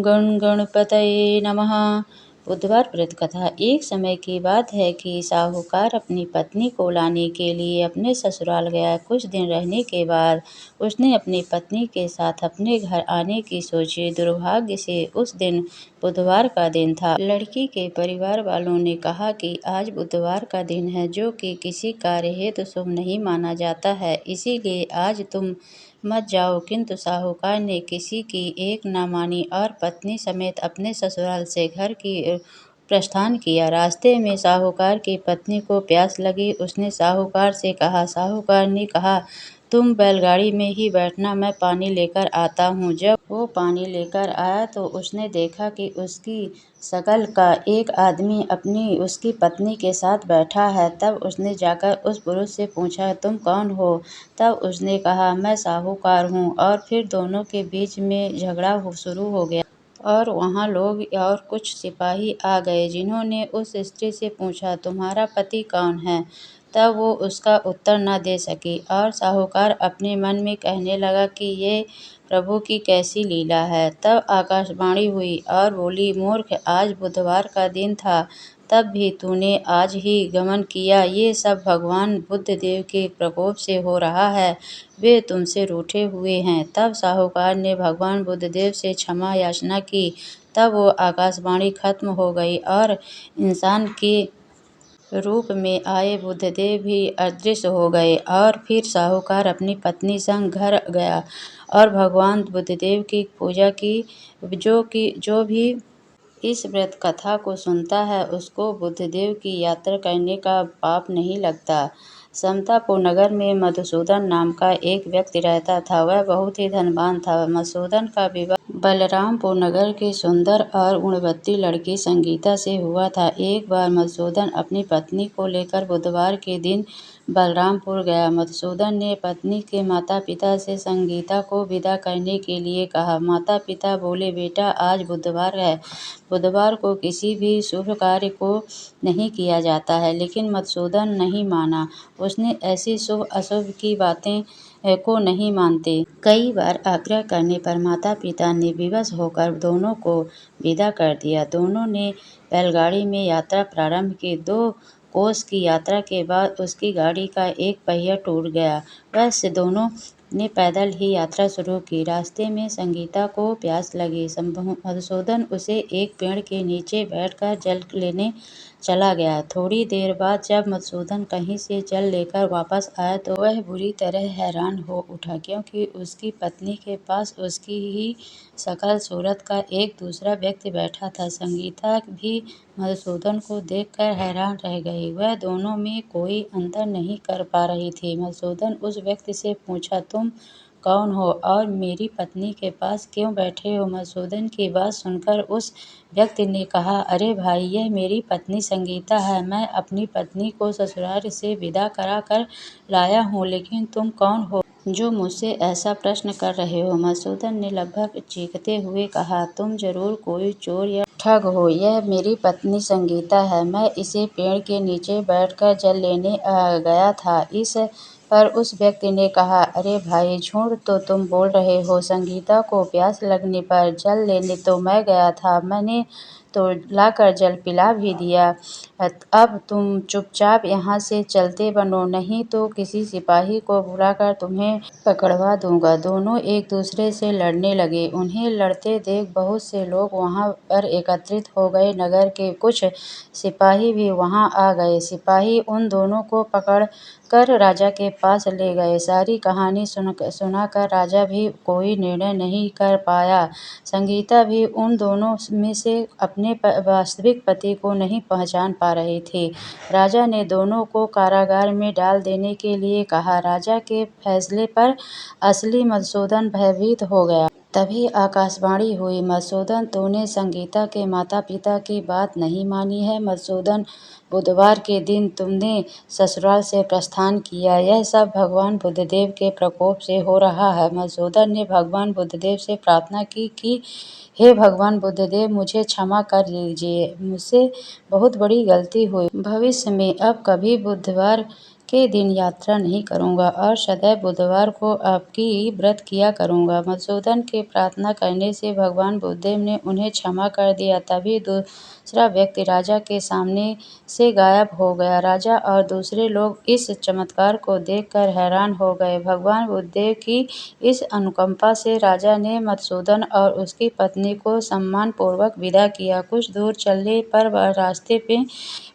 गण गणपतये नमः। बुधवार व्रत कथा। एक समय की बात है कि साहूकार अपनी पत्नी को लाने के लिए अपने ससुराल गया। कुछ दिन रहने के बाद उसने अपनी पत्नी के साथ अपने घर आने की सोची। दुर्भाग्य से उस दिन बुधवार का दिन था। लड़की के परिवार वालों ने कहा कि आज बुधवार का दिन है, जो कि किसी कार्य हेतु शुभ नहीं माना जाता है, इसीलिए आज तुम मत जाओ। किंतु साहूकार ने किसी की एक न मानी और पत्नी समेत अपने ससुराल से घर की प्रस्थान किया। रास्ते में साहूकार की पत्नी को प्यास लगी। उसने साहूकार से कहा। साहूकार ने कहा, तुम बैलगाड़ी में ही बैठना, मैं पानी लेकर आता हूँ। जब वो पानी लेकर आया तो उसने देखा कि उसकी शक्ल का एक आदमी उसकी पत्नी के साथ बैठा है। तब उसने जाकर उस पुरुष से पूछा, तुम कौन हो? तब उसने कहा, मैं साहूकार हूँ। और फिर दोनों के बीच में झगड़ा शुरू हो गया और वहाँ लोग और कुछ सिपाही आ गए, जिन्होंने उस स्त्री से पूछा, तुम्हारा पति कौन है? तब वो उसका उत्तर न दे सकी और साहूकार अपने मन में कहने लगा कि ये प्रभु की कैसी लीला है। तब आकाशवाणी हुई और बोली, मूर्ख, आज बुधवार का दिन था, तब भी तूने आज ही गमन किया। ये सब भगवान बुद्धदेव के प्रकोप से हो रहा है, वे तुमसे रूठे हुए हैं। तब साहूकार ने भगवान बुद्धदेव से क्षमा याचना की। तब वो आकाशवाणी खत्म हो गई और इंसान के रूप में आए बुद्धदेव भी अदृश्य हो गए। और फिर साहूकार अपनी पत्नी संग घर गया और भगवान बुद्धदेव की पूजा की। जो भी इस व्रत कथा को सुनता है, उसको बुद्धदेव की यात्रा करने का पाप नहीं लगता। समतापुर नगर में मधुसूदन नाम का एक व्यक्ति रहता था। वह बहुत ही धनवान था। मधुसूदन का विवाह बलरामपुर नगर की सुंदर और गुणवती लड़की संगीता से हुआ था। एक बार मधुसूदन अपनी पत्नी को लेकर बुधवार के दिन बलरामपुर गया। मधुसूदन ने पत्नी के माता पिता से संगीता को विदा करने के लिए कहा। माता पिता बोले, बेटा, आज बुधवार है, बुधवार को किसी भी शुभ कार्य को नहीं किया जाता है। लेकिन मधुसूदन नहीं माना। उसने ऐसी शुभ अशुभ की बातें को नहीं मानते। कई बार आग्रह करने पर माता पिता ने विवश होकर दोनों को विदा कर दिया। दोनों ने बैलगाड़ी में यात्रा प्रारंभ की। 2 कोस की यात्रा के बाद उसकी गाड़ी का एक पहिया टूट गया। वैसे दोनों ने पैदल ही यात्रा शुरू की। रास्ते में संगीता को प्यास लगी। मधुसूदन उसे एक पेड़ के नीचे बैठकर जल लेने चला गया। थोड़ी देर बाद जब मधुसूदन कहीं से जल लेकर वापस आया तो वह बुरी तरह हैरान हो उठा, क्योंकि उसकी पत्नी के पास उसकी ही शकल सूरत का एक दूसरा व्यक्ति बैठा था। संगीता भी मधुसूदन को देखकर हैरान रह गई। वह दोनों में कोई अंतर नहीं कर पा रही थी। मधुसूदन उस व्यक्ति से पूछा, तुम कौन हो और मेरी पत्नी के पास क्यों बैठे हो? मधुसूदन की बात सुनकर उस व्यक्ति ने कहा, अरे भाई, यह मेरी पत्नी संगीता है। मैं अपनी पत्नी को ससुराल से विदा करा कर लाया हूँ। लेकिन तुम कौन हो जो मुझसे ऐसा प्रश्न कर रहे हो? मधुसूदन ने लगभग चीखते हुए कहा, तुम जरूर कोई चोर या ठग हो। यह मेरी पत्नी संगीता है। मैं इसे पेड़ के नीचे बैठकर जल लेने गया था। इस पर उस व्यक्ति ने कहा, अरे भाई, झूठ तो तुम बोल रहे हो। संगीता को प्यास लगने पर जल लेने तो मैं गया था। मैंने तो लाकर जल पिला भी दिया। अब तुम चुपचाप यहाँ से चलते बनो, नहीं तो किसी सिपाही को बुलाकर तुम्हें पकड़वा दूंगा। दोनों एक दूसरे से लड़ने लगे। उन्हें लड़ते देख बहुत से लोग वहाँ पर एकत्रित हो गए। नगर के कुछ सिपाही भी वहाँ आ गए। सिपाही उन दोनों को पकड़ कर राजा के पास ले गए। सारी कहानी सुनाकर राजा भी कोई निर्णय नहीं कर पाया। संगीता भी उन दोनों में से अपने वास्तविक पति को नहीं पहचान पा रही थी। राजा ने दोनों को कारागार में डाल देने के लिए कहा। राजा के फैसले पर असली मधुसूदन भयभीत हो गया। तभी आकाशवाणी हुई, मधुसूदन, तूने संगीता के माता पिता की बात नहीं मानी है। मधुसूदन, बुधवार के दिन तुमने ससुराल से प्रस्थान किया, यह सब भगवान बुद्धदेव के प्रकोप से हो रहा है। मधुसूदन ने भगवान बुद्धदेव से प्रार्थना की कि हे भगवान बुद्धदेव, मुझे क्षमा कर दीजिए, मुझसे बहुत बड़ी गलती हुई। भविष्य में अब कभी बुधवार के दिन यात्रा नहीं करूँगा और सदैव बुधवार को आपकी व्रत किया करूँगा। मधुसूदन के प्रार्थना करने से भगवान बुद्धदेव ने उन्हें क्षमा कर दिया। तभी दूसरा व्यक्ति राजा के सामने से गायब हो गया। राजा और दूसरे लोग इस चमत्कार को देखकर हैरान हो गए। भगवान बुद्धदेव की इस अनुकंपा से राजा ने मधुसूदन और उसकी पत्नी को सम्मानपूर्वक विदा किया। कुछ दूर चलने पर रास्ते में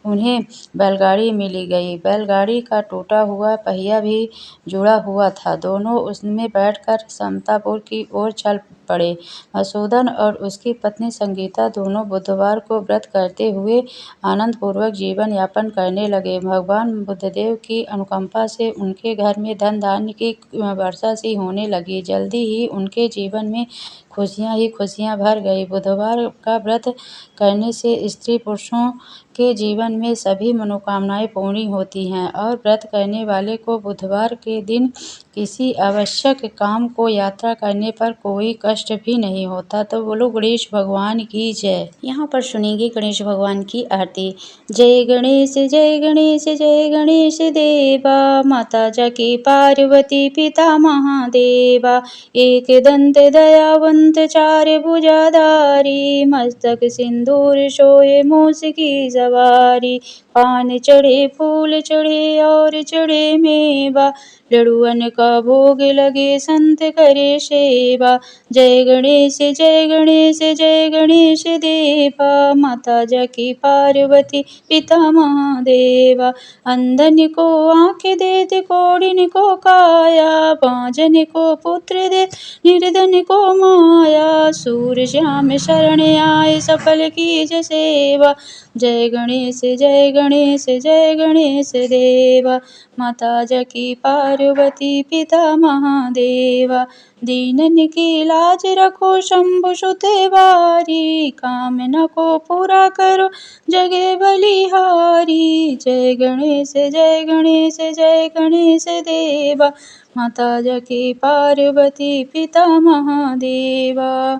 उन्हें बैलगाड़ी मिली गई। बैलगाड़ी का टूटा हुआ पहिया भी जुड़ा हुआ था। दोनों उसमें बैठकर समतापुर की ओर चल पड़े। मधुसूदन और उसकी पत्नी संगीता दोनों बुधवार को व्रत करते हुए आनंदपूर्वक जीवन यापन करने लगे। भगवान बुद्धदेव की अनुकंपा से उनके घर में धन धान्य की वर्षा सी होने लगी। जल्दी ही उनके जीवन में खुशियाँ ही खुशियाँ भर गई। बुधवार का व्रत करने से स्त्री पुरुषों के जीवन में सभी मनोकामनाएं पूरी होती हैं और व्रत करने वाले को बुधवार के दिन किसी आवश्यक काम को यात्रा करने पर कोई कष्ट भी नहीं होता। तो बोलो गणेश भगवान की जय। यहाँ पर सुनेंगे गणेश भगवान की आरती। जय गणेश जय गणेश जय गणेश देवा, माता जाकी पार्वती पिता महादेवा, एक दंत दयावंत चार भुजाधारी, मस्तक सिंदूर शोए मूस की सवारी, पान चढ़े फूल चढ़े और चढ़े मेवा, लड़ुअन का भोग लगे संत करे सेवा। जय गणेश जय गणेश जय गणेश देवा, माता जाकी पार्वती पिता महादेवा, अंधन को आँख देत कोढ़िन को काया, बांझन को पुत्र दे निर्धन को माया, सूर श्याम शरण आए सफल कीज सेवा। जय गणेश जय गणेश जय गणेश देवा, माता जाकी पार्वती पिता महादेवा, दीनन की लाज रखो शंभु सुत बारी, कामना को पूरा करो जगे बलिहारी। जय गणेश जय गणेश जय गणेश देवा, माता जाकी पार्वती पिता महादेवा।